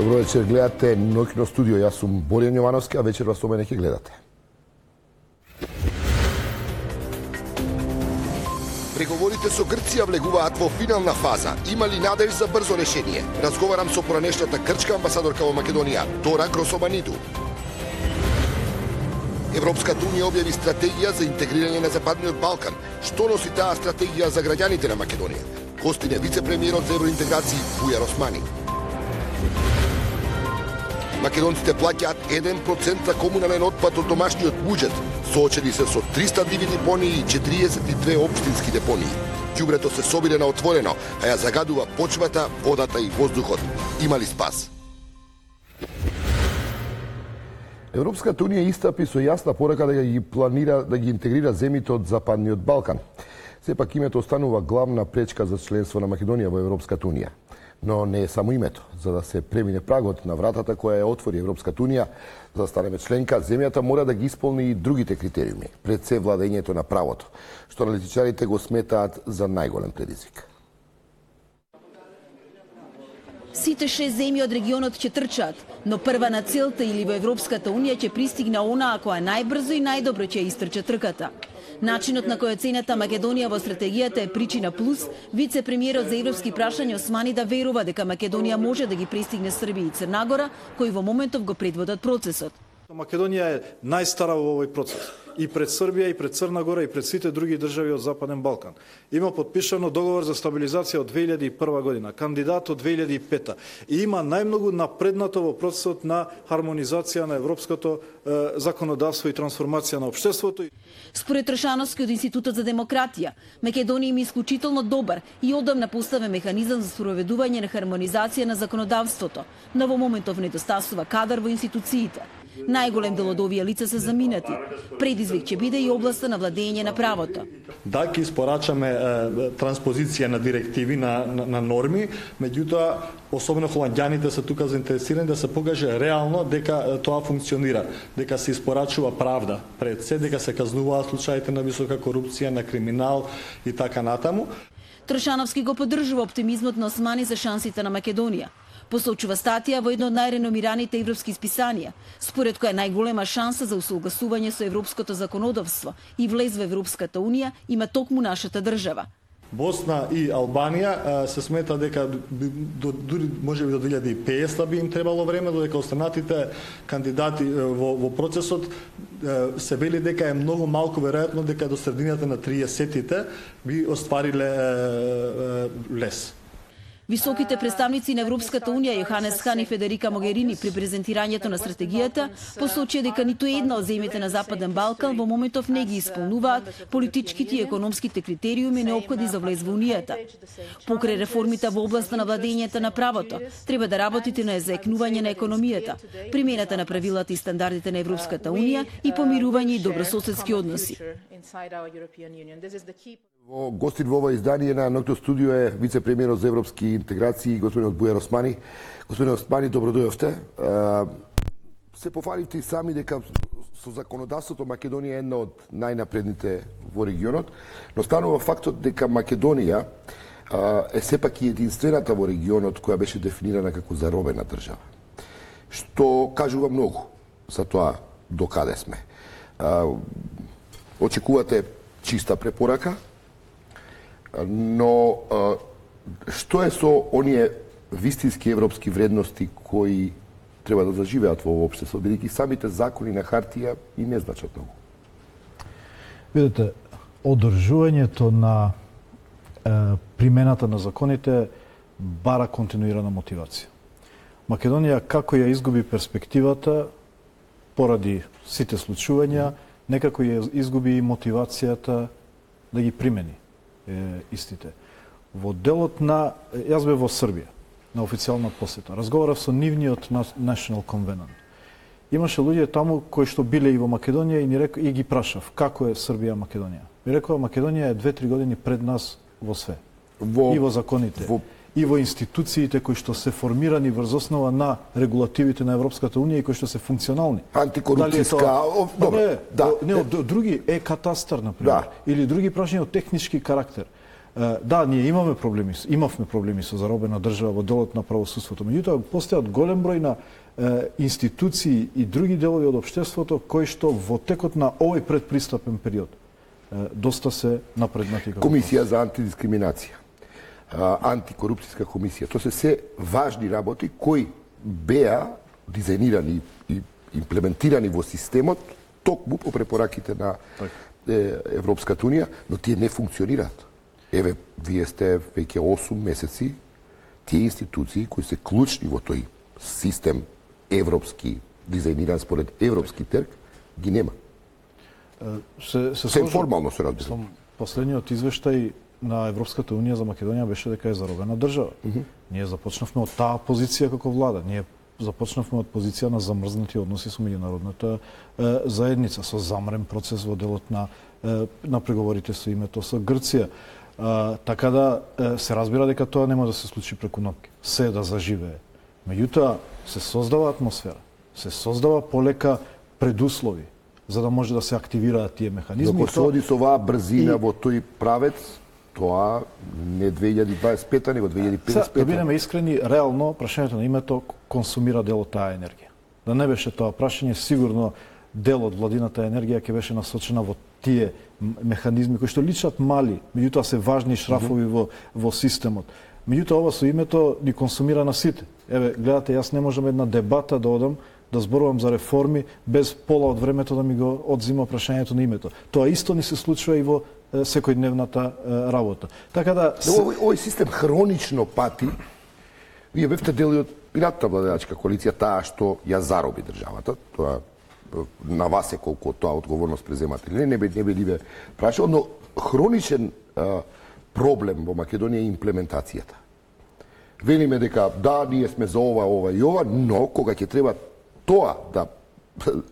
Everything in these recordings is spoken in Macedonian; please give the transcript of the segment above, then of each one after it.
Добро вечер, гледате Ноќно студио. Јас сум Боријан Јовановски, а вечерва со мене ќе гледате. Преговорите со Грција влегуваат во финална фаза. Има ли надеж за брзо решение? Разговарам со поранешната грчка амбасадорка во Македонија, Дора Грособаниду. Европската унија објави стратегија за интегрирање на Западниот Балкан. Што носи таа стратегија за граѓаните на Македонија? Гостин е вице-премиерот за евроинтеграција Бујар Османи. Македонците плаќаат 1% за комунален отпад од домашниот буџет. Соочени се со 300 диви депонии и 42 општински депонии. Ѓубрето се собира на отворено, а ја загадува почвата, водата и воздухот. Има ли спас? Европската унија истапи со јасна порака да ги планира да ги интегрира земјите од Западниот Балкан. Сепак името останува главна пречка за членство на Македонија во Европската унија. Но не е само името. За да се премине прагот на вратата која ја отвори Европската унија, за да станеме членка, земјата мора да ги исполни и другите критериуми, пред се владењето на правото, што аналитичарите го сметаат за најголем предизвик. Сите 6 земји од регионот ќе трчаат, но прва на целта или во Европската унија ќе пристигне онаа која најбрзо и најдобро ќе истрча трката. Начинот на кој оценета Македонија во стратегијата е причина плюс, вице-премиерот за европски прашања Османи да верува дека Македонија може да ги пристигне Србија и Црна Гора, кои во моментов го предводат процесот. Македонија е најстара во овој процес. И пред Србија, и пред Црна Гора, и пред сите други држави од Западен Балкан. Има подпишано договор за стабилизација од 2001 година, кандидат од 2005. И има најмногу напреднато во процесот на хармонизација на европското законодавство и трансформација на општеството. Според Трошановски од Институтот за демократија, Македонија има исклучително добар и одамна поставен механизам за спроведување на хармонизација на законодавството, но во моментов недостасува кадар во институциите. Најголем дел од овие лица се заминати. Предизвик ќе биде и областа на владење на правото. Да ќе испорачаме транспозиција на директиви, на норми, меѓутоа, особено холанѓаните се тука заинтересирани да се покаже реално дека тоа функционира, дека се испорачува правда пред се, дека се казнуваат случаите на висока корупција, на криминал и така натаму. Трошановски го поддржува оптимизмот на Османи за шансите на Македонија. Посочува статија во едно од најреномираните европски списанија, според која најголема шанса за усогласување со европското законодавство и влез во Европската унија има токму нашата држава. Босна и Албанија се смета дека дури можеби до 2050 би им требало време, додека останатите кандидати во процесот се вели дека е многу малку веројатно дека до средината на 30-тите би оствариле лес. Високите представници на Европската унија Јоханес Хан и Федерика Могерини при презентирањето на стратегијата посочија дека ниту една од земјите на Западен Балкан во моментов не ги исполнуваат политичките и економските критериуми неопходни за влез во унијата. Покрај реформите во областа на владењето на правото, треба да работите на заекнување на економијата, примената на правилата и стандардите на Европската унија и помирување и добрососедски односи. Гостин во ова издание на Ноќно студио е вице-премиерот за европски интеграции господинот Бујар Османи. Господин Османи, добро дојдовте. Се пофаливте и сами дека со законодавството Македонија е една од најнапредните во регионот, но станува фактот дека Македонија е сепак и единствената во регионот која беше дефинирана како заробена држава. Што кажува многу за тоа до каде сме. Очекувате чиста препорака, но што е со оние вистински европски вредности кои треба да заживеат во општеството, бидејќи самите закони на хартија и не значат многу? Видете, одржувањето на примената на законите бара континуирана мотивација. Македонија, како ја изгуби перспективата, поради сите случувања, некако ја изгуби и мотивацијата да ги примени истите. Во делот на... Јас бев во Србија, на официјална посета. Разговарав со нивниот National Convenant. Имаше луѓе таму кои што биле и во Македонија и ги прашав како е Србија Македонија. Ми рекоа Македонија е 2-3 години пред нас во све. И во законите. И во институциите кои што се формирани врз основа на регулативите на Европската унија и кои што се функционални. Антикорупцијска... Други катастар, например, или други прашања од технички карактер. Да, ние имавме проблеми со заробена држава во делот на правосудството. Меѓутоа, постојат голем број на институции и други делови од општеството кои што во текот на овој предпристапен период доста се напреднати. Комисија за антидискриминација, антикорупцијска комисија, тоа се важни работи кои беа дизајнирани и имплементирани во системот токму по препораките на Европската унија, но тие не функционираат. Еве, вие сте веќе 8 месеци, тие институции кои се клучни во тој систем европски, дизајниран според европски терк, ги нема. Се формално се разбира. Последниот извештај на Европската унија за Македонија беше дека е заробена држава. Ние започнавме од таа позиција како влада. Ние започнавме од позиција на замрзнати односи со меѓународната заедница, со замрен процес во делот на преговорите со името со Грција. Така да се разбира дека тоа нема да се случи преку ноќ. Се да заживее. Меѓутоа се создава атмосфера, се создава полека предуслови за да може да се активираат тие механизми. Ако се оди со оваа брзина во тој правец, тоа не 2025, него 2055. Да бидеме искрени, реално прашањето на името консумира дел од таа енергија. Да не беше тоа прашање, сигурно дел од владината енергија ќе беше насочена во тие механизми кои што личат мали, меѓутоа се важни шрафови во системот. Меѓутоа ова со името ни консумира на сите. Еве, гледате, јас не можам една дебата да одам да зборувам за реформи без пола од времето да ми го одзима прашањето на името. Тоа исто ни се случува и во секојдневната работа. Така да овој систем хронично пати. Вие бевте дели од пиратата владеачка коалиција, таа што ја зароби државата. Тоа на вас е колку тоа одговорност преземате. Не би ве прашал, но хроничен проблем во Македонија е имплементацијата. Велиме дека да, ние сме за ова и ова, но кога ќе треба тоа да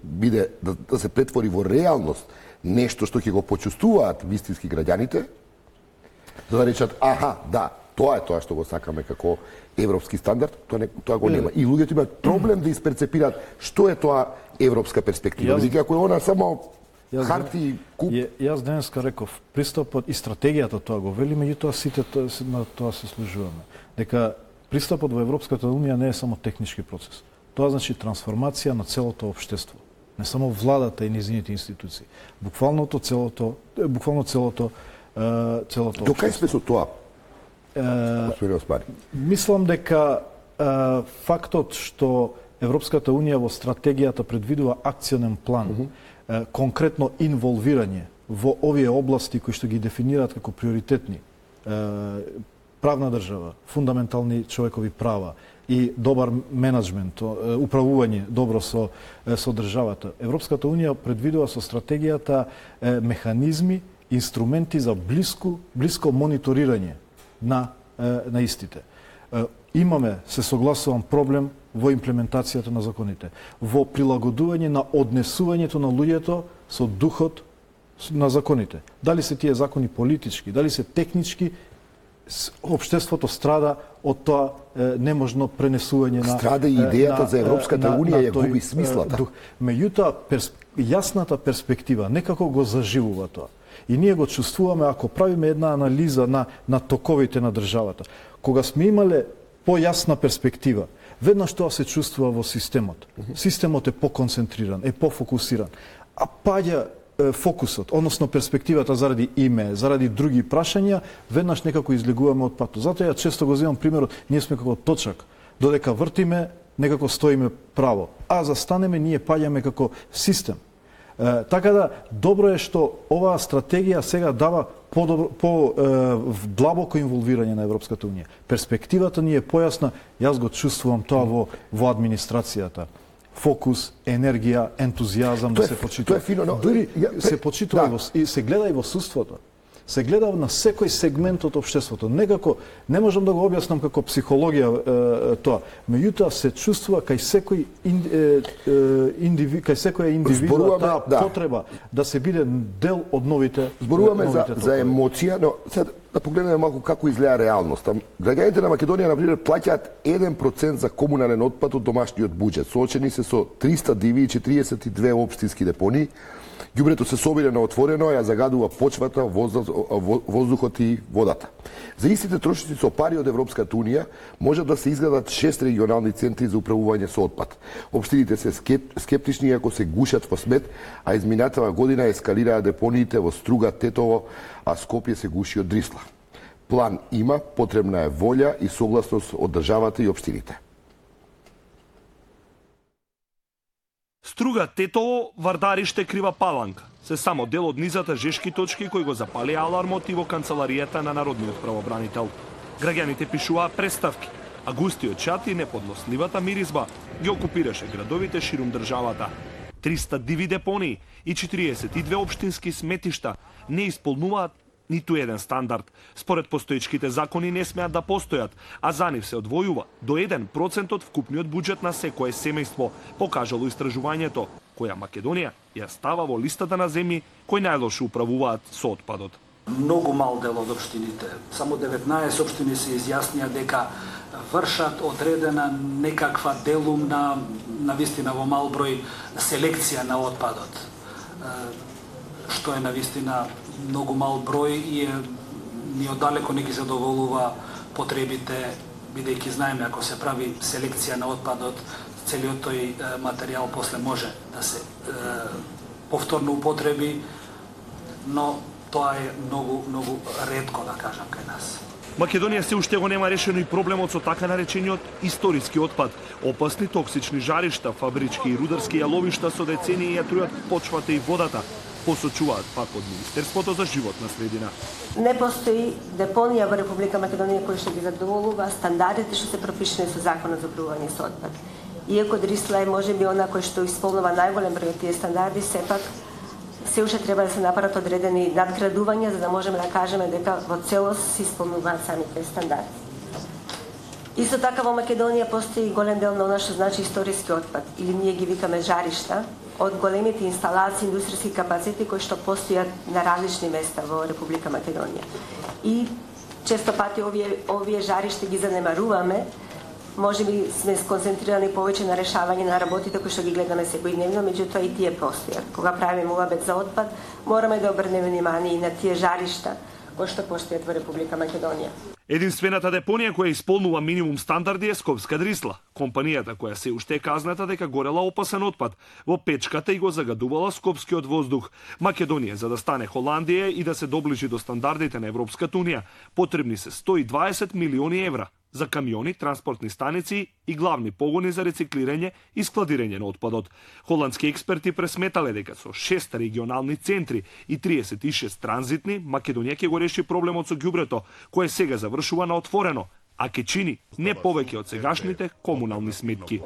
биде да се претвори во реалност, нешто што ќе го почувствуваат вистински граѓаните, за да речат, аха, да, тоа е тоа што го сакаме како европски стандард, тоа го нема. И луѓето имаат проблем да исперцепираат што е тоа европска перспектива. Бидејќи ако е она само харти куп. Јас денеска реков, пристапот и стратегијата тоа го вели, меѓутоа сите на тоа се служуваме. Дека пристапот во Европската унија не е само технички процес. Тоа значи трансформација на целото општество. Не само владата и низините институции. Буквално целото До кај сме со тоа? Господин Османи. Мислам дека фактот што Европската унија во стратегијата предвидува акционен план, конкретно инволвирање во овие области кои што ги дефинираат како приоритетни, правна држава, фундаментални човекови права и добар менеджмент, управување добро со државата. Европската унија предвидува со стратегијата механизми, инструменти за блиско мониторирање на истите. Имаме, се согласувам, проблем во имплементацијата на законите, во прилагодување на однесувањето на луѓето со духот на законите. Дали се тие закони политички, дали се технички, општеството страда од тоа неможно пренесување на... Страда и идејата за Европската унија ја губи смислата. Меѓутоа, јасната перспектива некако го заживува тоа. И ние го чувствуваме ако правиме една анализа на токовите на државата. Кога сме имале појасна перспектива, веднаш тоа се чувствува во системот. Системот е поконцентриран, е пофокусиран. А паѓа фокусот, односно перспективата заради име, заради други прашања, веднаш некако излегуваме од патот. Затоа ја често го земам примерот, ние сме како точак. Додека вртиме, некако стоиме право. А застанеме, ние паѓаме како систем. Така да, добро е што оваа стратегија сега дава по-длабоко инволвирање на Европската унија. Перспективата ни е појасна, јас го чувствувам тоа во администрацијата. Фокус, енергија, ентузијазам да се почитува. Тоа е фино, но дури се почитува и се гледа и во судството. Се гледа на секој сегмент од општеството. Некако не можам да го објаснам како психологија тоа. Меѓутоа се чувствува кај секој кај секоја индивидуа таа потреба да се биде дел од новите. Зборуваме за емоција, но да погледнеме малку како изгледа реалноста. Граѓаните на Македонија, например, плаќаат 1% за комунален отпад од домашниот буџет. Соочени се со 300 диви и 42 општински депонии. Ѓубрето се собира на отворено, ја загадува почвата, воздухот и водата. За истите трошици со пари од Европската Унија можат да се изградат 6 регионални центри за управување со отпад. Општините се скептични ако се гушат во смет, а изминатава година ескалираа депониите во Струга, Тетово, а Скопје се гуши од Дрисла. План има, потребна е волја и согласност од државата и општините. Струга, Тетово, Вардарище, Крива Паланка се само дел од низата жешки точки кои го запали алармот и во канцеларијата на Народниот правобранител. Граѓаните пишуваа преставки, а густиот чат и неподносливата миризба ги окупираше градовите ширум државата. 300 диви депонии и 42 општински сметишта не исполнуваат ниту еден стандард. Според постоечките закони не смеат да постојат, а за нив се одвојува до 1% од вкупниот буџет на секое семејство, покажало истражувањето, која Македонија ја става во листата на земји кои најлоше управуваат со отпадот. Многу мал дел од општините, само 19 општини се изјаснија дека вршат одредена некаква делум на вистина во мал број селекција на отпадот, што е на вистина многу мал број и ни оддалеко не ги задоволува потребите, бидејќи знаеме ако се прави селекција на отпадот, целиот тој материјал после може да се повторно употреби, но тоа е многу ретко, да кажам, кај нас. Македонија се уште го нема решено и проблемот со така наречениот историски отпад. Опасни токсични жаришта, фабрички и рударски јаловишта со децении ја трујат почвата и водата, посочуваат пак од Министерството за животна средина. Не постои депонија во Република Македонија која што ги задоволува стандардите што се пропишени со Законот за управување со отпад. Иако Дрисла е можеби она кој што исполнува најголем број од тие стандарди, сепак се уште треба да се направат одредени надградувања за да можеме да кажеме дека во целост се исполнуваат самите стандарди. Исто така во Македонија постои голем дел на она што значи историски отпад, или ние ги викаме жаришта, од големите инсталации, индустријски капацитети кои што постојат на различни места во Република Македонија. И често пати овие жаришта ги занемаруваме, можеби сме сконцентрирани повеќе на решавање на работите кои што ги гледаме секојдневно, меѓутоа и тие постојат. Кога правиме муабет за отпад, мораме да обрнеме внимание и на тие жаришта кои што постојат во Република Македонија. Единствената депонија која исполнува минимум стандарди е Скопска Дрисла, компанијата која се уште е казната дека горела опасен отпад во печката и го загадувала скопскиот воздух. Македонија, за да стане Холандија и да се доближи до стандардите на Европската Унија, потребни се 120 милиони евра за камиони, транспортни станици и главни погони за рециклирање и складирање на отпадот. Холандски експерти пресметале дека со 6 регионални центри и 36 транзитни, Македонија ќе го реши проблемот со ѓубрето, кое сега завршува на отворено, а ќе чини не повеќе од сегашните комунални сметки.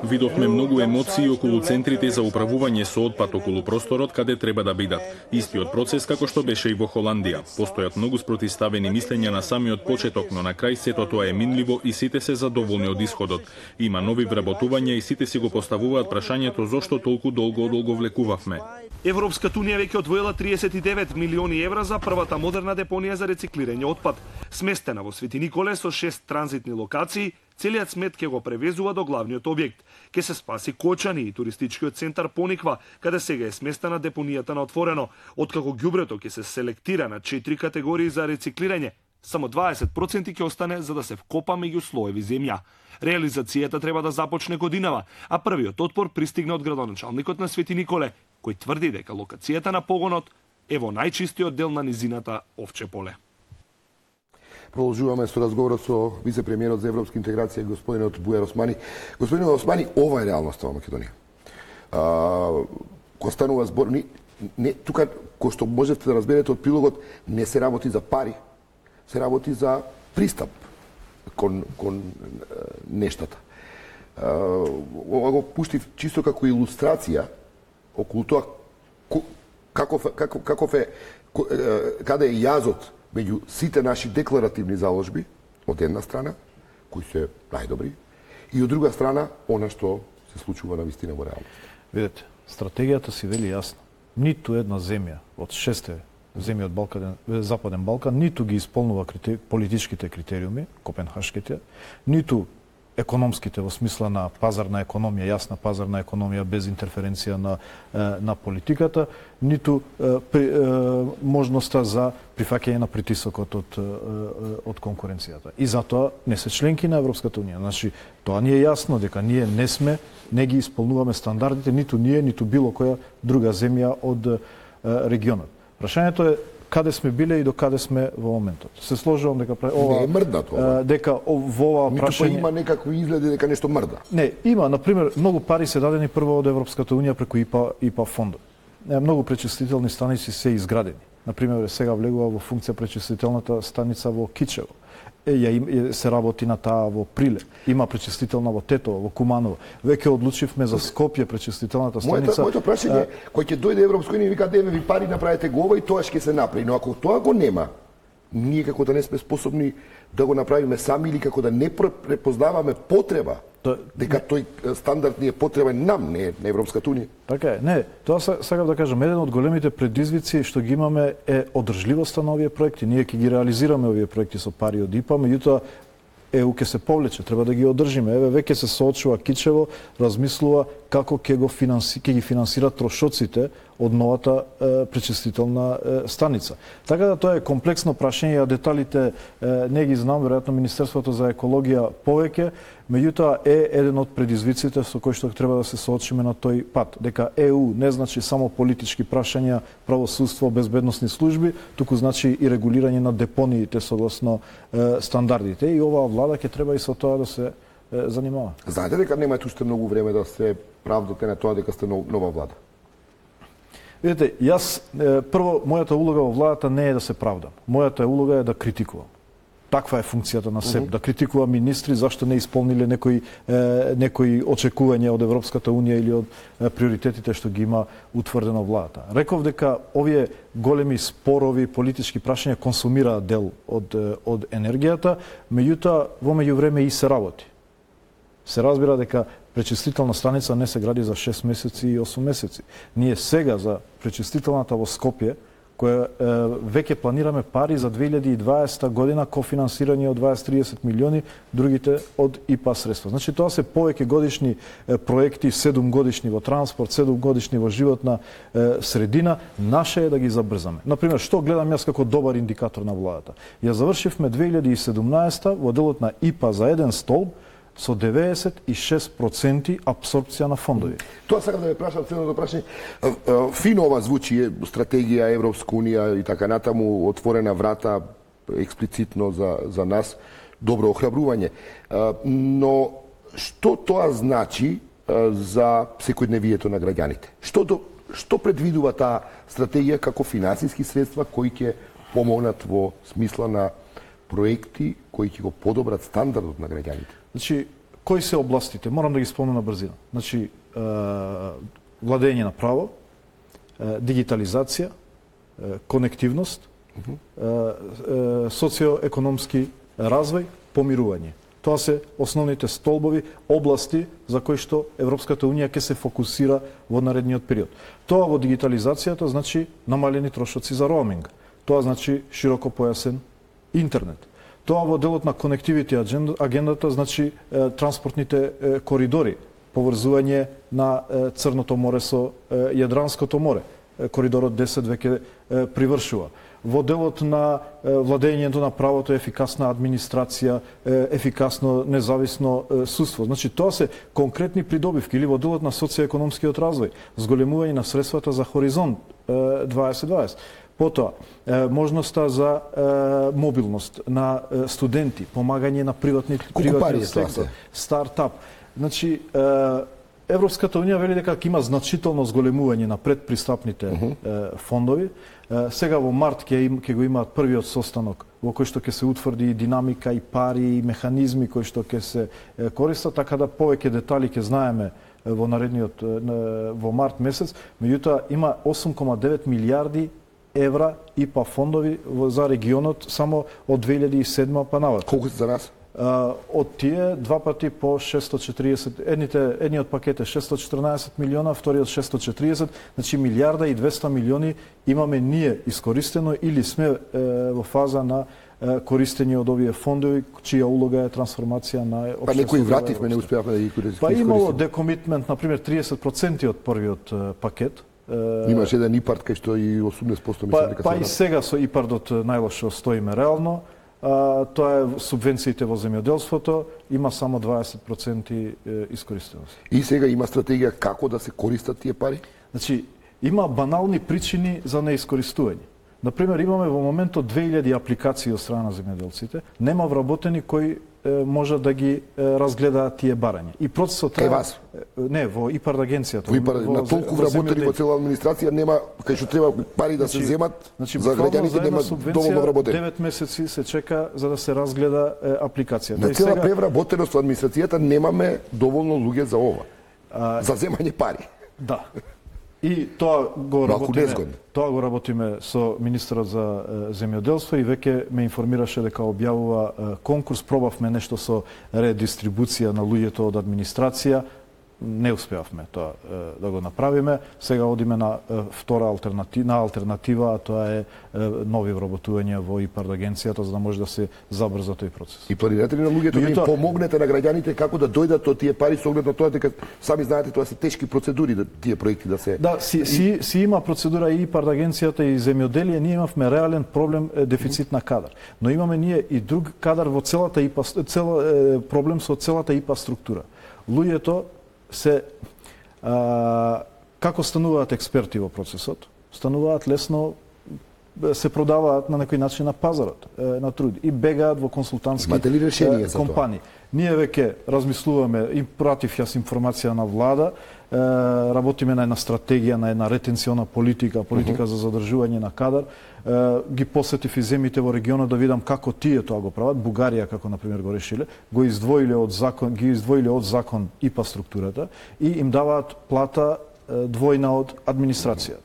Видовме многу емоции околу центрите за управување со отпад околу просторот каде треба да бидат. Истиот процес како што беше и во Холандија. Постојат многу спротивставени мислења на самиот почеток, но на крај сето тоа е минливо и сите се задоволни од исходот. Има нови вработувања и сите си го поставуваат прашањето зошто толку долго одолговлекувавме. Европската Унија веќе одвоила 39 милиони евра за првата модерна депонија за рециклирање отпад, сместена во Свети Николе со 6 транзитни локации. Целиот смет ќе го превезува до главниот објект. Ке се спаси Кочани и туристичкиот центар Пониква, каде сега е сместена депонијата на отворено. Откако ѓубрето ќе се селектира на 4 категории за рециклирање, само 20% ќе остане за да се вкопа меѓу слоеви земја. Реализацијата треба да започне годинава, а првиот отпор пристигна од градоначалникот на Свети Николе, кој тврди дека локацијата на погонот е во најчистиот дел на низината Овче поле. Продолжуваме со разговорот со вице-премиерот за европска интеграција господинот Бујар Османи. Господин Османи, ова е реалноста во Македонија. Кога станува збор, тука кој што можете да разберете од прилогот, не се работи за пари, се работи за пристап кон нештата. Ова го пуштив чисто како илустрација околу тоа каде е јазот меѓу сите наши декларативни заложби, од една страна, кои се најдобри, и од друга страна, она што се случува на вистина во реалност. Видете, стратегијата си вели јасно. ниту една земја од 6 земји од Западен Балкан ниту ги исполнува политичките критериуми, копенхашките, ниту економските во смисла на пазарна економија, јасна пазарна економија без интерференција на политиката, ниту можноста за прифаќање на притисокот од конкуренцијата. И затоа не се членки на Европската унија. Значи, тоа ни е јасно дека ние не ги исполнуваме стандардите, ниту ние, ниту било која друга земја од регионот. Прашањето е каде сме биле и до каде сме во моментот. Се сложувам дека не е мрда тоа. Дека во ова прашање има некакви изгледи дека нешто мрда. Не, има, на пример, многу пари се дадени прво од Европската унија преку ИПА фондови. Многу пречистителни станици се изградени. На пример, сега влегува во функција пречистителната станица во Кичево. Се работи на таа во Прилеп. Има пречистителна во Тетово, во Куманово. Веќе одлучивме за Скопје пречистителната станица. Моето прашање е, кој ќе дојде Европска унија и вика еве ви пари направете го ова и тоа ќе се направи. Но ако тоа го нема, ние како да не сме способни да го направиме сами или како да не препознаваме потреба, дека тој стандард ни е потребен нам, не на Европската унија. Така е. Не, тоа сакам да кажам, еден од големите предизвици што ги имаме е одржливоста на овие проекти. Ние ќе ги реализираме овие проекти со пари од ИПА, меѓутоа ЕУ ќе се повлече, треба да ги одржиме. Еве веќе се соочува Кичево, размислува како ќе ги финансира трошоците од новата пречистителна станица. Така да тоа е комплексно прашање, а деталите не ги знам, веројатно Министерството за екологија повеќе, меѓутоа е еден од предизвиците со кои што треба да се соочиме на тој пат. Дека ЕУ не значи само политички прашања, правосудство, безбедносни служби, туку значи и регулирање на депониите согласно стандардите. И оваа влада ќе треба и со тоа да се занимава. Знаете дека немате уште многу време да се правдате на тоа дека сте нова влада? Видете, јас, прво, мојата улога во владата не е да се правдам. Мојата улога е да критикувам. Таква е функцијата на СЕП, да критикува министри зашто не исполниле некои очекувања од Европската унија или од приоритетите што ги има утврдено владата. Реков дека овие големи спорови, политички прашања консумираат дел од енергијата, меѓутоа во меѓувреме и се работи. Се разбира дека пречистителна станица не се гради за 6 месеци и 8 месеци. Ние сега за пречистителната во Скопје, која веќе планираме пари за 2020 година, кофинансирање од 20-30 милиони, другите од ИПА средства. Значи тоа се повеќе годишни проекти, 7 годишни во транспорт, 7 годишни во животна средина, наше е да ги забрзаме. Например, што гледам јас како добар индикатор на владата? Ја завршивме 2017 во делот на ИПА за еден столб со 96% апсорбција на фондови. Тоа сакам да ве прашам, следното прашање. Фино ова звучи, стратегија Европска унија и така натаму, отворена врата експлицитно за нас, добро охрабрување. Но што тоа значи за секојдневието на граѓаните? Што предвидува таа стратегија како финансиски средства кои ќе помогнат во смисла на проекти кои ќе го подобрат стандардот на граѓаните? Значи, кои се областите? Морам да ги спомнам на брзина. Значи, владење на право, дигитализација, конективност, социоекономски развој, помирување. Тоа се основните столбови, области за кои што Европската унија ќе се фокусира во наредниот период. Тоа во дигитализацијата значи намалени трошоци за роуминг. Тоа значи широкопојасен интернет. Тоа во делот на конективити агендата значи транспортните коридори, поврзување на Црното море со Јадренското море. Коридорот 10 веќе привршува. Во делот на владењето на правото, ефикасна администрација, ефикасно независно судство. Значи тоа се конкретни придобивки или во делот на социоекономскиот развој, зголемување на средствата за Хоризонт 2020. Потоа, можноста за мобилност на студенти, помагање на приватниот сектор, стартап. Значи, Европската унија вели дека ќе има значително зголемување на предпристапните фондови. Сега во март ќе го имаат првиот состанок во кој што ќе се утврди и динамика, и пари, и механизми кои што ќе се користат, така да повеќе детали ќе знаеме во наредниот во март месец. Меѓутоа има 8,9 милиарди евра ИПА фондови за регионот само од 2007 па наваму. Колку се за нас? Од тие два пати по 640, едниот пакет е 614 милиона, вториот 640, значи милиарда и 200 милиони имаме ние искористено или сме во фаза на користење од овие фондови, чија улога е трансформација на општеството. Па некои вративме, не успеавме да ги користиме. Па имало декомитмент, например, 30% од првиот пакет. Имаше еден ИПАРД кај што и 80% мислам дека Па и сега со ИПАРДот најлошо стоиме реално. Тоа е субвенциите во земјоделството, има само 20% искористеност. И сега има стратегија како да се користат тие пари? Значи, има банални причини за неискористување. Например, имаме во моментот 2000 апликации од страна на земјоделците, нема вработени кои може да ги разгледаат тие барања. И процесот треба... Не, во ИПАРД агенцијата. Во ИПАРД, на толку вработени во цела администрација нема, кај што треба пари да се земат, за граѓаните нема доволно вработени. 9 месеци се чека за да се разгледа апликацијата. На цела превработеност во администрацијата немаме доволно луѓе за ова. За земање пари. Да. И тоа го работиме со министерот за земјоделство и веќе ме информираше дека објавува конкурс, пробавме нешто со редистрибуција на луѓето од администрација, не успеавме тоа да го направиме. Сега одиме на втора алтернатива, а тоа е нови вработувања во ИПАРД агенцијата за да може да се забрза тој процес. И планирате ли на луѓето да им помогнете на граѓаните како да дојдат од тие пари со оглед на тоа дека сами знаете тоа се тешки процедури да тие проекти да се... Да, си има процедура и ИПАРД агенцијата и земјоделие, ние имавме реален проблем дефицит на кадар. Но имаме ние и друг кадар во целата ИПА, проблем со целата ИПА структура. Луѓето се како стануваат експерти во процесот, стануваат лесно, се продаваат на некој начин на пазарот на труд и бегаат во консултантски компании. Ние веќе размислуваме и пратив јас информација на влада, работиме на една стратегија, на една ретенциона политика за задржување на кадар. Ги посетив и земите во регионот да видам како тие тоа го прават. Бугарија, како например го решиле, ги издвоиле од закон ИПА структурата и им даваат плата двојна од администрацијата.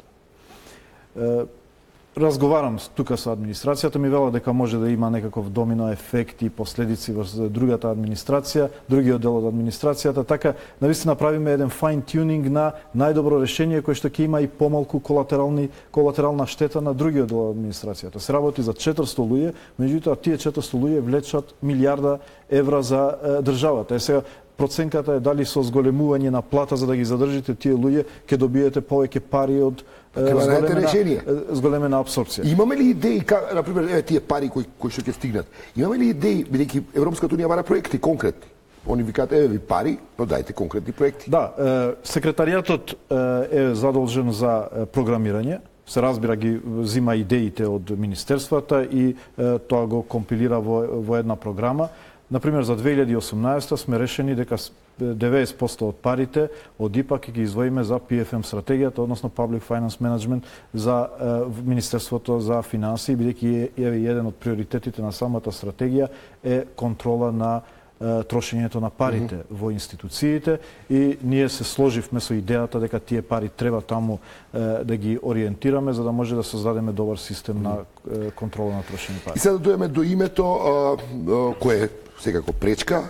Разговарам тука со администрацијата, ми вела дека може да има некаков домино ефект и последици во другата администрација, другиот дел од администрацијата, така навистина правиме еден fine tuning на најдобро решение кој што ќе има и помалку колатерална штета на другиот дел од администрацијата. Се работи за 400 луѓе, меѓутоа тие 400 луѓе влечат милиарда евра за државата. Сега проценката е дали со зголемување на плата за да ги задржите тие луѓе ќе добиете повеќе пари од зголемена апсорбција. Имаме ли идеи, например, тие пари кои што ќе стигнат? Имаме ли идеи, бидејќи Европската унија бара проекти конкретни? Они викаат, еве ви пари, но дајте конкретни проекти. Да, секретаријатот е задолжен за програмирање, се разбира ги зима идеите од министерствата и тоа го компилира во една програма. Например, за 2018 сме решени дека 90% од парите од ИПА ќе ги издвоиме за PFM стратегијата, односно Public Finance Management за Министерството за финансии, бидејќи еден од приоритетите на самата стратегија е контрола на трошењето на парите во институциите и ние се сложивме со идејата дека тие пари треба таму да ги ориентираме за да може да создадеме добар систем на контрола на трошени пари. И сега да дојдеме до името кое е секако пречка.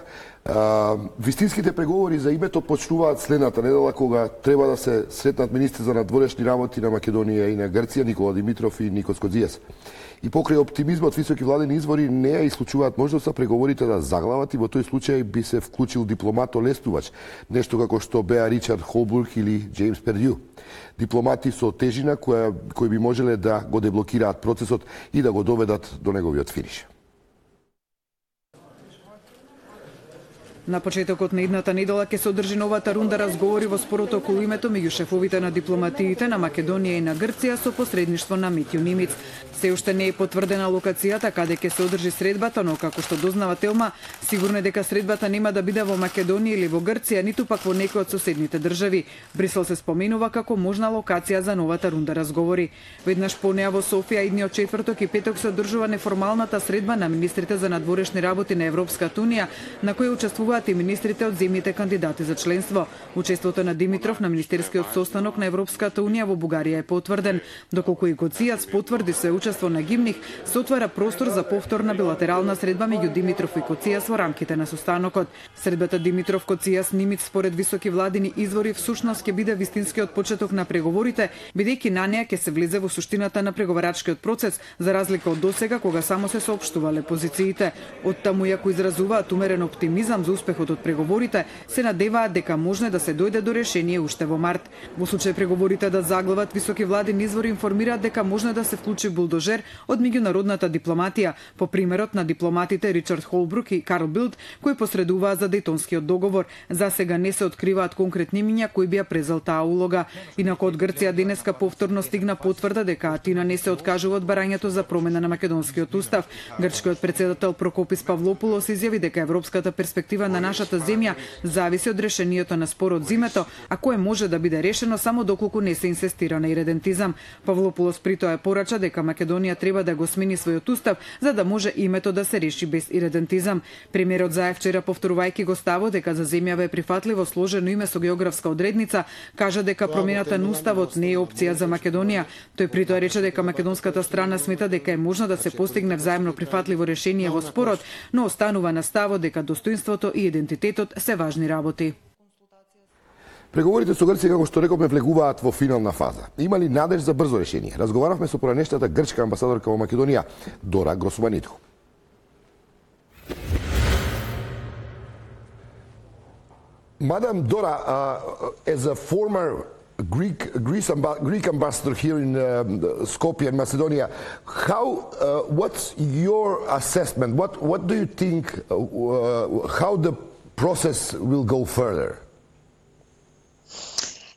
Вистинските преговори за името почнуваат следната недела кога треба да се сретнат министри за надворешни работи на Македонија и на Грција, Никола Димитров и Никос Кодзијас. И покрај оптимизмот високи владени извори не ја исклучуваат можноста преговорите да заглават и во тој случај би се вклучил дипломат олестувач, нешто како што беа Ричард Холбург или Джеймс Пердју. Дипломати со тежина кои би можеле да го деблокираат процесот и да го доведат до неговиот финиш. На почетокот на идната недела ќе се одржи новата рунда разговори во спорот околу името меѓу шефовите на дипломатиите на Македонија и на Грција со посредништво на Митју Нимиц. Се уште не е потврдена локацијата каде ќе се одржи средбата, но како што дознава Телма, сигурно е дека средбата нема да биде во Македонија или во Грција, ниту пак во некој од соседните држави. Брисел се споменува како можна локација за новата рунда разговори. Веднаш по неа во Софија идниот четврток и петок се одржува неформалната средба на министрите за надворешни работи на Европската унија, на која учествува присуствуваат и министрите од земјите кандидати за членство. Учеството на Димитров на министерскиот состанок на Европската унија во Бугарија е потврден, доколку и Коцијац потврди свој учество на Гимних, се отвара простор за повторна билатерална средба меѓу Димитров и Коцијац во рамките на состанокот. Средбата Димитров Коцијац Нимиц според високи владини извори всушност ќе биде вистинскиот почеток на преговорите, бидејќи на неа ќе се влезе во суштината на преговарачкиот процес, за разлика од досега кога само се соопштувале позициите. Од таму јако изразуваат умерен оптимизам за успехот од преговорите, се надеваат дека може да се дојде до решение уште во март. Во случај преговорите да заглават, високи владини извори информираат дека може да се вклучи булдожер од меѓународната дипломатија, по примерот на дипломатите Ричард Холбрук и Карл Билд, кои посредуваат за Дејтонскиот договор. За сега не се откриваат конкретни имиња кои би ја презел таа улога. Инаку од Грција денеска повторно стигна потврда дека Атина не се откажува од барањето за промена на македонскиот устав. Грчкиот председател Прокопис Павлопулос изјави дека европската перспектива на нашата земја зависи од решението на спорот зимето, а кое може да биде решено само доколку не се инсистира на иредентизам. Павлопулос притоа порача дека Македонија треба да го смени својот устав за да може името да се реши без иредентизам. Премиерот Заев вчера повторувајќи го ставот дека за земјава е прифатливо сложено име со географска одредница, кажа дека промената на уставот не е опција за Македонија. Тој притоа рече дека македонската страна смета дека е можно да се постигне взаимно прифатливо решение во спорот, но останува на ставот дека достоинството и идентитетот се важни работи. Преговорите со Грција, како што рековме, влегуваат во финална фаза. Има ли надеж за брзо решение? Разговаравме со поранешната грчка амбасадорка во Македонија, Дора Гросманитко. Madam Dora, as a former Greek ambassador here in Skopje and Macedonia, what's your assessment? What do you think? How the process will go further?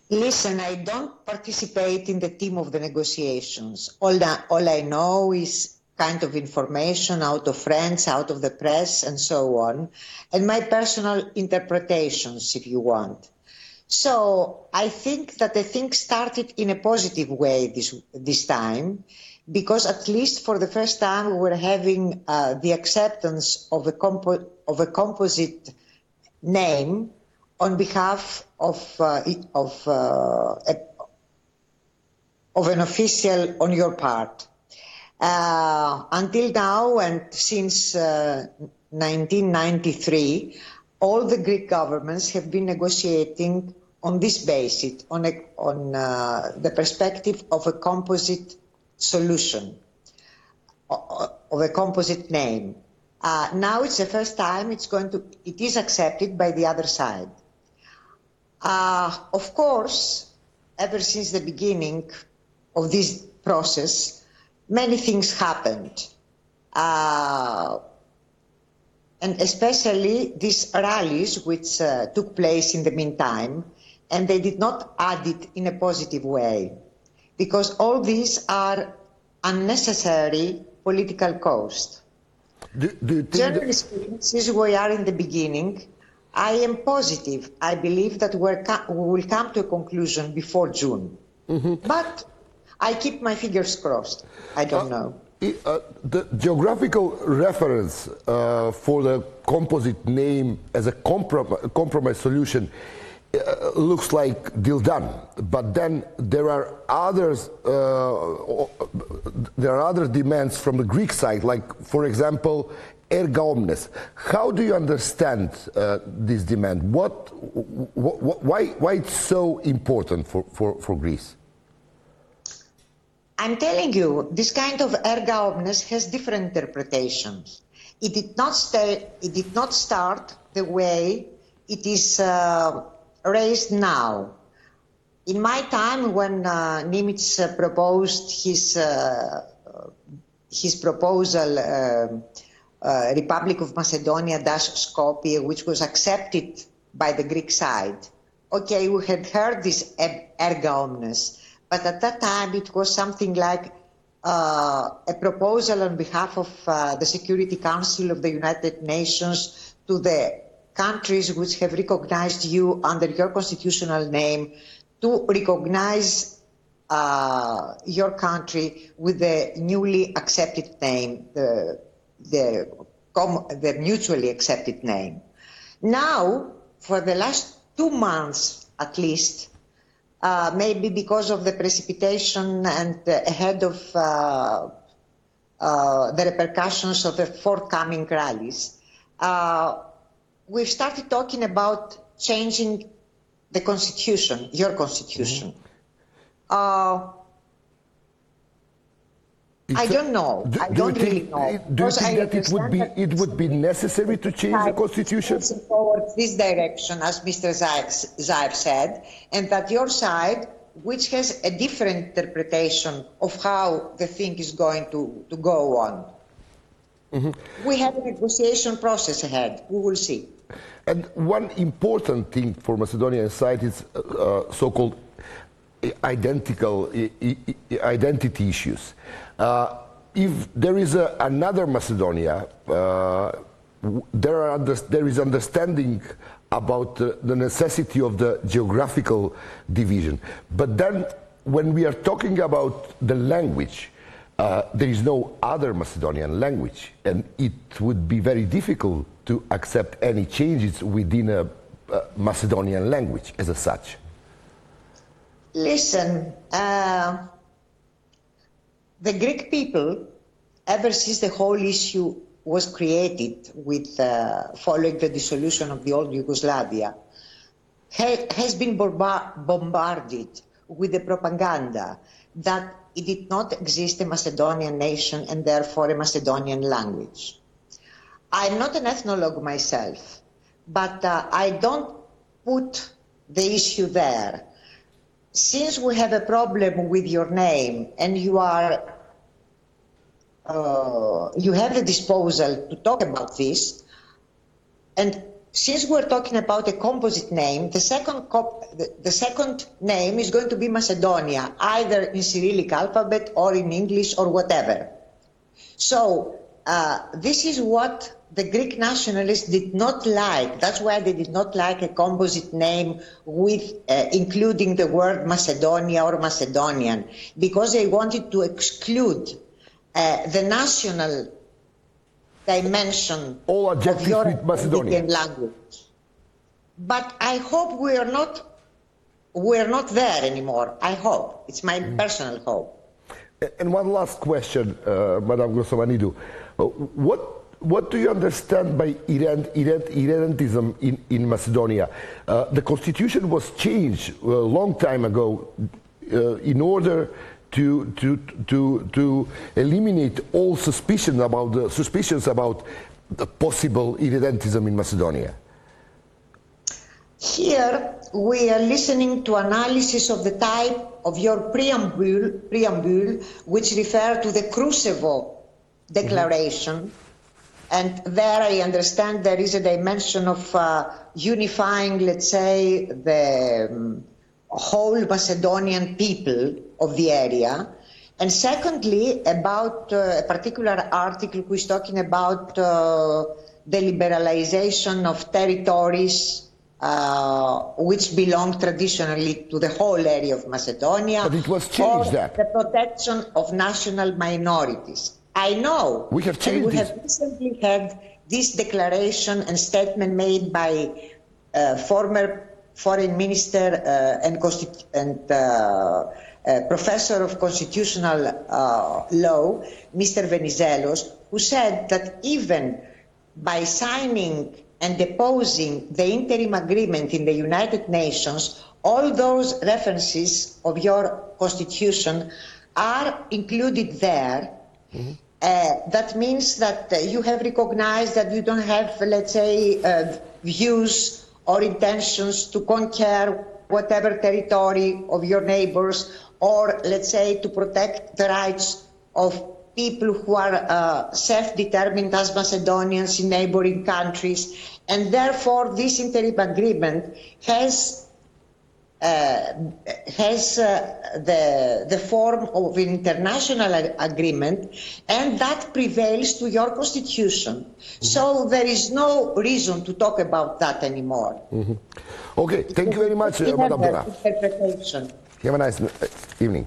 Listen, I don't participate in the team of the negotiations. All I know is kind of information out of friends, out of the press, and so on, and my personal interpretations, if you want. So I think that the thing started in a positive way this time, because at least for the first time we were having the acceptance of a composite name on behalf of an official on your part. Until now, and since 1993, all the Greek governments have been negotiating on this basis, on the perspective of a composite solution, of a composite name. Now it's the first time it is accepted by the other side. Of course, ever since the beginning of this process, many things happened, and especially these rallies which took place in the meantime, and they did not add it in a positive way, because all these are unnecessary political cost. Generally speaking, since we are in the beginning, I am positive. I believe that we will come to a conclusion before June. Mm-hmm. But I keep my fingers crossed. I don't know. The geographical reference for the composite name as a compromise solution looks like deal done. But then there are others. There are other demands from the Greek side, like, for example, erga omnes. How do you understand this demand? Why it's so important for Greece? I'm telling you, this kind of erga omnes has different interpretations. It did not start the way it is raised now. In my time, when Nimitz proposed his proposal, Republic of Macedonia - Skopje, which was accepted by the Greek side, okay, we had heard this erga omnes. But at that time, it was something like a proposal on behalf of the Security Council of the United Nations to the countries which have recognized you under your constitutional name to recognize your country with the newly accepted name, the mutually accepted name. Now, for the last 2 months at least, maybe because of the precipitation and ahead of the repercussions of the forthcoming rallies, we've started talking about changing the constitution, your constitution. I don't know. I don't really know. Do you think that it would be necessary to change the constitution? Towards this direction, as Mr. Zaev said, and that your side, which has a different interpretation of how the thing is going to go on. We have a negotiation process ahead. We will see. And one important thing for Macedonian side is so-called identity issues. If there is another Macedonia, there is understanding about the necessity of the geographical division. But then when we are talking about the language, there is no other Macedonian language, and it would be very difficult to accept any changes within a Macedonian language as such. Listen, the Greek people, ever since the whole issue was created with following the dissolution of the old Yugoslavia, has been bombarded with the propaganda that it did not exist a Macedonian nation and therefore a Macedonian language. I'm not an ethnologue myself, but I don't put the issue there. Since we have a problem with your name and you have the disposal to talk about this, and since we're talking about a composite name, the second name is going to be Macedonia, either in Cyrillic alphabet or in English or whatever. So this is what the Greek nationalists did not like. That's why they did not like a composite name with including the word Macedonia or Macedonian, because they wanted to exclude the national dimension of your Macedonian language. But I hope we're not there anymore. I hope. It's my personal hope. And one last question, Madam Grosovanidou. What do you understand by irredentism in Macedonia? The constitution was changed a long time ago in order to eliminate all suspicions about the possible irredentism in Macedonia. Here we are listening to analysis of the type of your preamble which refer to the Kruševo Declaration. And there I understand there is a dimension of unifying, let's say, the whole Macedonian people of the area. And secondly, about a particular article which is talking about the liberalization of territories which belong traditionally to the whole area of Macedonia. But it was changed, the protection of national minorities. I know. We have changed We have recently had this declaration and statement made by former foreign minister and professor of constitutional law, Mr. Venizelos, who said that even by signing and deposing the interim agreement in the United Nations, all those references of your constitution are included there. That means that you have recognized that you don't have, let's say, views or intentions to conquer whatever territory of your neighbors, or let's say to protect the rights of people who are self-determined as Macedonians in neighboring countries, and therefore this interim agreement has the form of an international agreement, and that prevails to your constitution. So there is no reason to talk about that anymore. Okay, thank you very much, Madam Dora. Have a nice evening.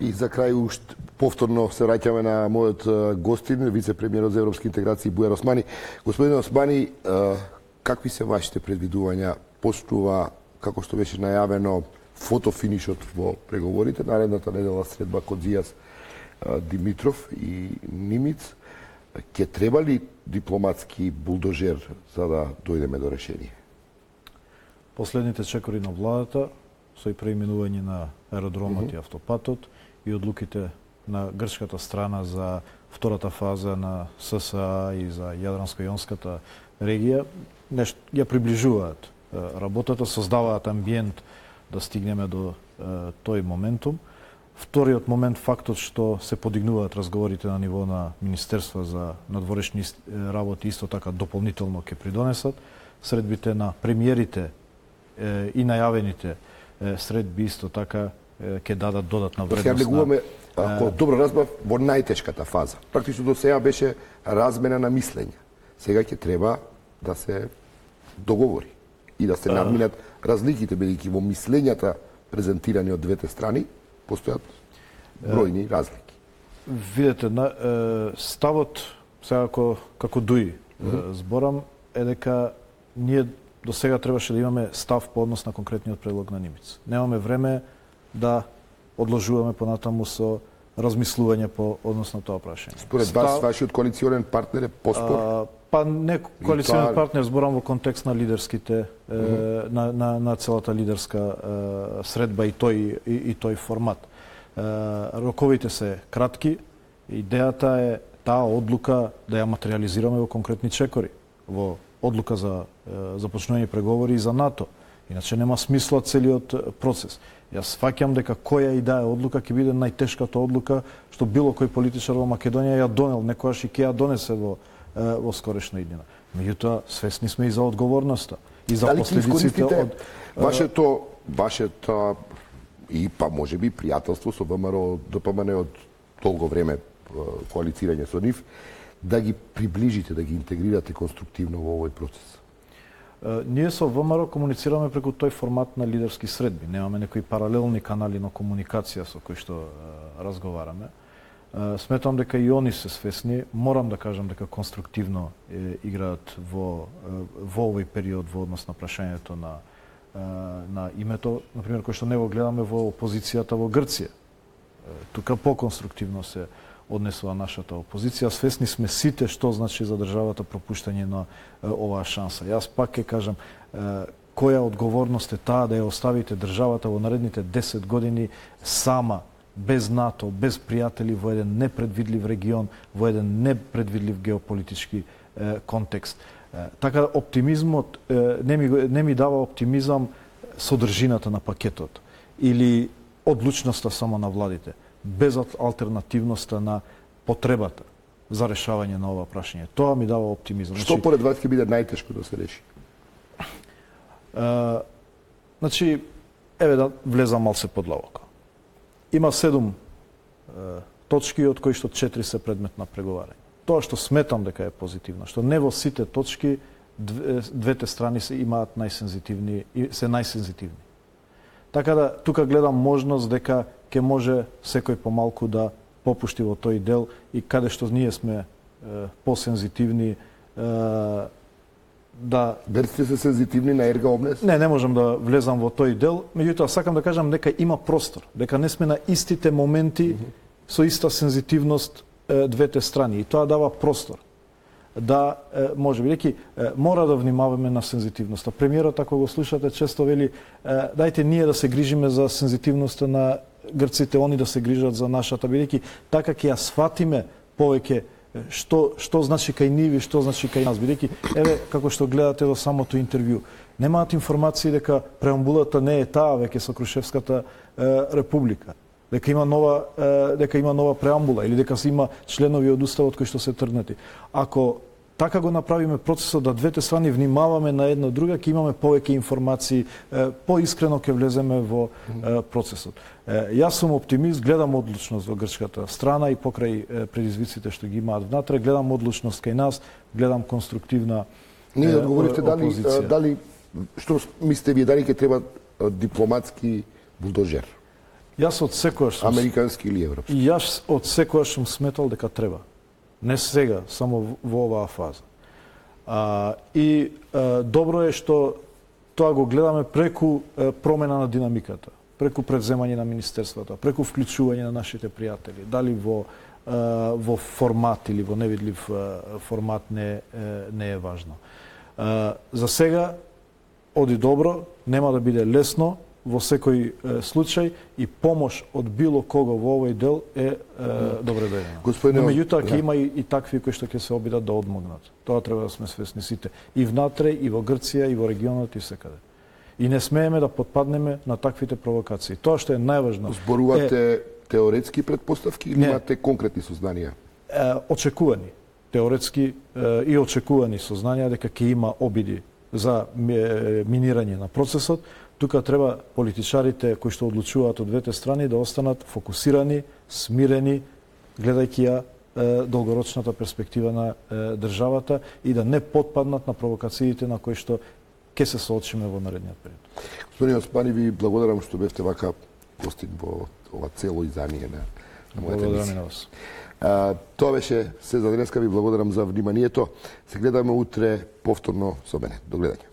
И за крај повторно се враќаме на мојот гостин, вице-премиерот за европски интеграции Бујар Османи. Господин Османи, какви се вашите предвидувања? Почнува, како што беше најавено, фотофинишот во преговорите, наредната недела средба код Зијас Димитров и Нимиц. Ќе треба ли дипломатски булдожер за да дојдеме до решение? Последните чекори на владата со и преименување на аеродромот и автопатот и одлуките на грчката страна за втората фаза на ССА и за Јадранско-Јонската регија ја приближуваат работата, создаваат амбиент да стигнеме до тој моментум. Вториот момент, фактот што се подигнуваат разговорите на ниво на Министерство за надворешни работи исто така дополнително ќе придонесат. Средбите на премиерите и најавените средби исто така ќе дадат додатна вредност. Сега влегуваме, ако добро разбрав, во најтешката фаза. Практично до сега беше размена на мислења. Сега ќе треба да се договори и да се надминат разликите, бидејќи во мислењата презентирани од двете страни постојат бројни разлики. Видете, ставот, сега како дуи зборам, е дека ние до сега требаше да имаме став по однос на конкретниот предлог на Нимиц. Немаме време да одложуваме понатаму со размислување по однос на тоа прашање. Според вас, вашиот коалиционен партнер е поспор? Па не коалиционен партнер, зборам во контекст на лидерските, на целата лидерска средба и тој формат. Роковите се кратки, идејата е таа одлука да ја материализираме во конкретни чекори, во одлука за започнување преговори и за НАТО. Иначе нема смисла целиот процес. Јас сфаќам дека која и да е одлука ќе биде најтешката одлука што било кој политичар во Македонија ја донел, некојаш и ќе ја донесе во скорешна иднина. Меѓутоа, свесни сме и за одговорноста и за последиците од вашето и па можеби пријателство со ВМРО ДПМН од толго време коалицирање со нив, да ги приближите, да ги интегрирате конструктивно во овој процес? Ние со ВМРО комуницираме преку тој формат на лидерски средби. Немаме некои паралелни канали на комуникација со кои што разговараме. Сметам дека и они се свесни. Морам да кажам дека конструктивно играат во овој период во однос на прашањето на името, например, кој што не го гледаме во опозицијата во Грција. Тука по-конструктивно се однесува нашата опозиција. Свесни сме сите што значи за државата пропуштање на оваа шанса. Јас пак ќе кажам, која одговорност е таа да ја оставите државата во наредните 10 години сама, без НАТО, без пријатели, во еден непредвидлив регион, во еден непредвидлив геополитички контекст. Така оптимизмот не ми дава оптимизам содржината на пакетот или одлучноста само на владите, без алтернативноста на потребата за решавање на ова прашање. Тоа ми дава оптимизам. Што поред вас ќе биде најтешко да се реши? Значи, еве да влезам малце подлабоко. Има 7 точки, од кои што 4 се предмет на преговарање. Тоа што сметам дека е позитивно, што не во сите точки двете страни се најсензитивни. Така да тука гледам можност дека ќе може секој помалку да попушти во тој дел и каде што ние сме посензитивни да... Дали сте се сензитивни на Ерга Обнес? Не можам да влезам во тој дел, меѓутоа сакам да кажам дека има простор, дека не сме на истите моменти со иста сензитивност двете страни и тоа дава простор да може би мора да внимаваме на сензитивноста. Премиерот, ако го слушате, често вели дајте ние да се грижиме за сензитивноста на грците, они да се грижат за нашата, бидејќи така ќе ја сватиме повеќе што значи кај нив и што значи кај нас, бидејќи еве како што гледате во самото интервју, немаат информации дека преамбулата не е таа веќе со Крушевската република, дека има нова преамбула или дека има членови од уставот кои што се тргнати. Ако така го направиме процесот да двете страни внимаваме на една друга, ќе имаме повеќе информации, поискрено ќе влеземе во процесот. Јас сум оптимист, гледам одлучност во грчката страна и покрај предизвиците што ги имаат внатре, гледам одлучност кај нас, гледам конструктивна Не одговорите опозиција. дали што мислите вие, дали ќе треба дипломатски булдожер? Јас од секојаш сум Американски или европски? Јас од секојаш сум сметал дека треба. Не сега, само во оваа фаза. Добро е што тоа го гледаме преку промена на динамиката, преку превземање на министерствата, преку вклучување на нашите пријатели, дали во формат или во невидлив формат не е важно. За сега оди добро, нема да биде лесно во секој случај и помош од било кого во овој дел е добре дојдена. Но меѓутоа ќе има и такви кои што ќе се обидат да одмогнат. Тоа треба да сме свесни сите. И внатре, и во Грција, и во регионот, и секаде. И не смееме да потпаднеме на таквите провокации. Тоа што е најважно. Зборувате теоретски предпоставки или имате конкретни сознанија? Очекувани теоретски и очекувани сознанија дека ќе има обиди за минирање на процесот. Тука треба политичарите кои што одлучуваат од двете страни да останат фокусирани, смирени, гледајќи ја долгорочната перспектива на државата и да не потпаднат на провокациите на кои што ќе се соочиме во наредниот период. Господин Оспани, ви благодарам што бевте вака гостин во ова цело издание на мојата емисија. Благодарам на вас. Тоа беше се за денеска. Ви благодарам за вниманието. Се гледаме утре повторно со мене. До гледање.